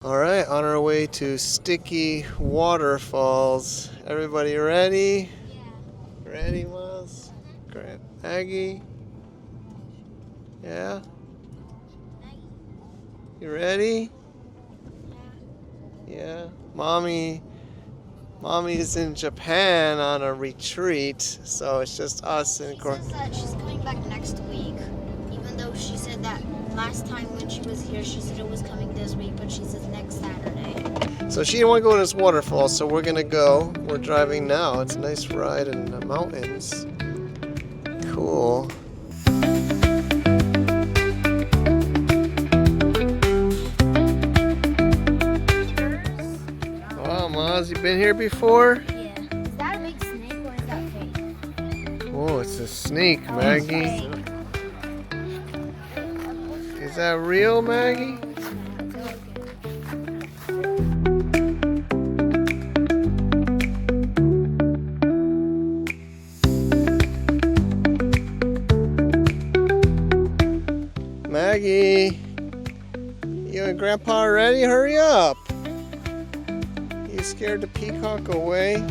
Alright, on our way to Sticky Waterfalls. Everybody ready? Yeah. Ready, Miles? Grant, Aggie? Yeah? You ready? Yeah? Mommy's in Japan on a retreat, so it's just us and She says that she's coming back next week, even though she said that last time when she was here, she said it was coming this week, but she says next Saturday. So she didn't want to go to this waterfall, so we're gonna go. We're driving now. It's a nice ride in the mountains. Cool. Wow, Maz, you been here before? Yeah. Is that a big snake or is that fake? Oh, it's a snake, Maggie. Is that real, Maggie? Maggie, you and Grandpa ready? Hurry up. You scared the peacock away?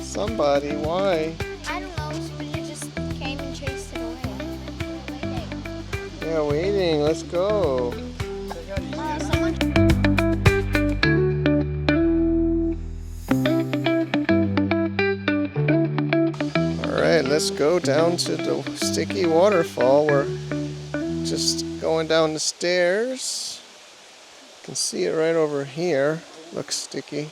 Somebody, why? I don't know. Somebody just came and chased it away. Yeah, waiting. Let's go. Alright, let's go down to the Sticky Waterfall. We're just going down the stairs. You can see it right over here. Looks sticky.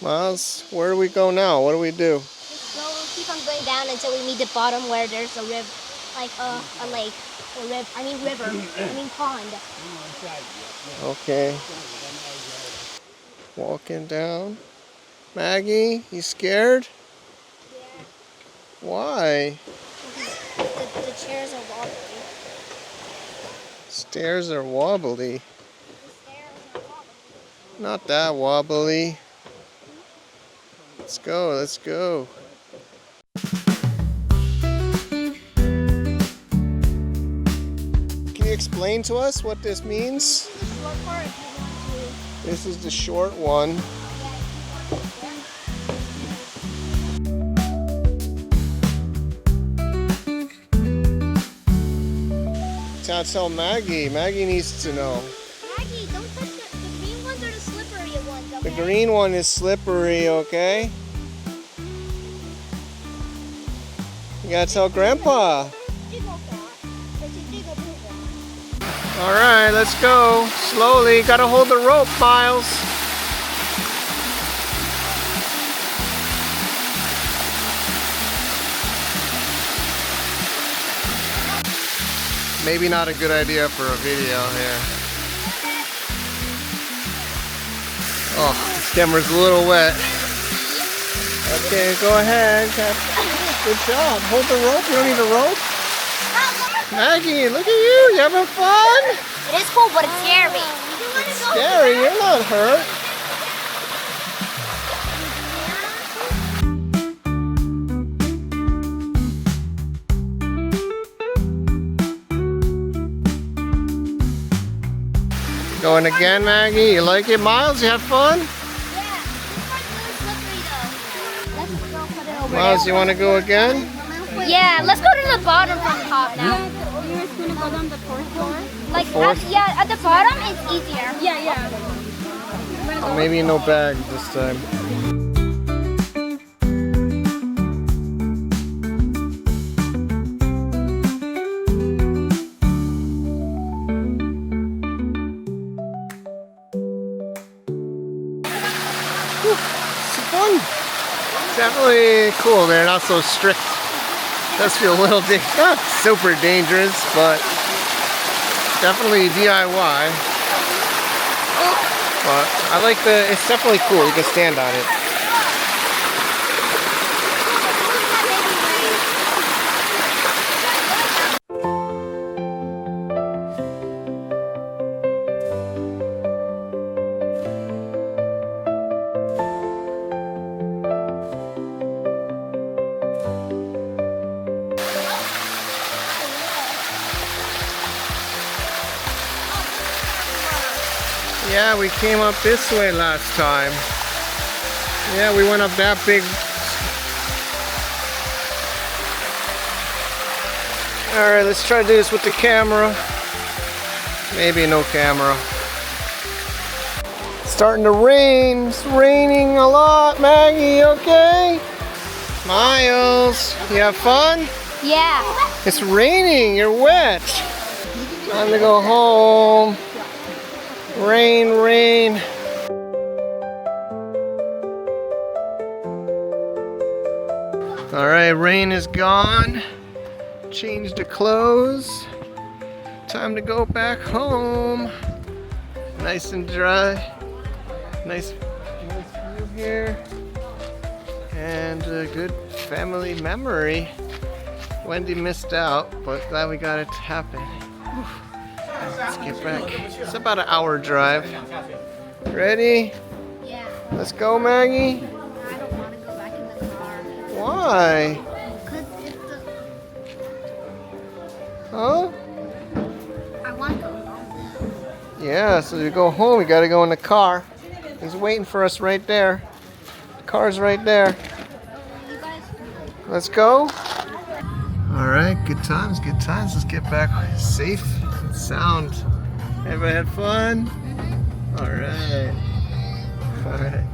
Miles, where do we go now? What do we do? So we'll keep on going down until we meet the bottom where there's a river, like a lake. Pond. Okay. Walking down. Maggie, you scared? Yeah. Why? The chairs are wobbly. Stairs are wobbly. The stairs are wobbly. Not that wobbly. Let's go, let's go. Can you explain to us what this means? This is the short one. Tell Maggie. Maggie needs to know. Maggie, don't touch the green ones or the slippery ones, okay? The green one is slippery, okay? You gotta tell Grandpa. Alright, let's go. Slowly. Gotta hold the rope, Miles. Maybe not a good idea for a video here. Oh, this camera's a little wet. Okay, go ahead. Good job. Hold the rope. You don't need a rope. Maggie, look at you. You having fun? It is cool, but it's scary. It's scary. You're not hurt. Going again, Maggie? You like it, Miles? You have fun? Miles, you want to go again? Yeah, let's go to the bottom from the top now. You guys gonna go down the fourth floor? Like, fourth? at the bottom, it's easier. Yeah. Oh, maybe no bag this time. Fun. Definitely cool. They're not so strict. Does feel a little not super dangerous, but definitely DIY. But I like it's definitely cool. You can stand on it. Yeah, we came up this way last time. Yeah, we went up that big. Alright, let's try to do this with the camera. Maybe no camera. It's starting to rain. It's raining a lot. Maggie, okay? Miles, you have fun? Yeah. It's raining. You're wet. Time to go home. Rain, rain. All right, rain is gone. Changed the clothes. Time to go back home. Nice and dry. Nice view here. And a good family memory. Wendy missed out, but glad we got it to happen. Whew. Let's get back. It's about an hour drive. Ready? Yeah. Let's go, Maggie. I don't want to go back in the car. Why? Because it's the... Huh? I want to go home. Yeah, so to go home, we gotta go in the car. He's waiting for us right there. The car's right there. You guys... Let's go. All right, good times, good times. Let's get back safe and sound. Everybody had fun? All right. All right.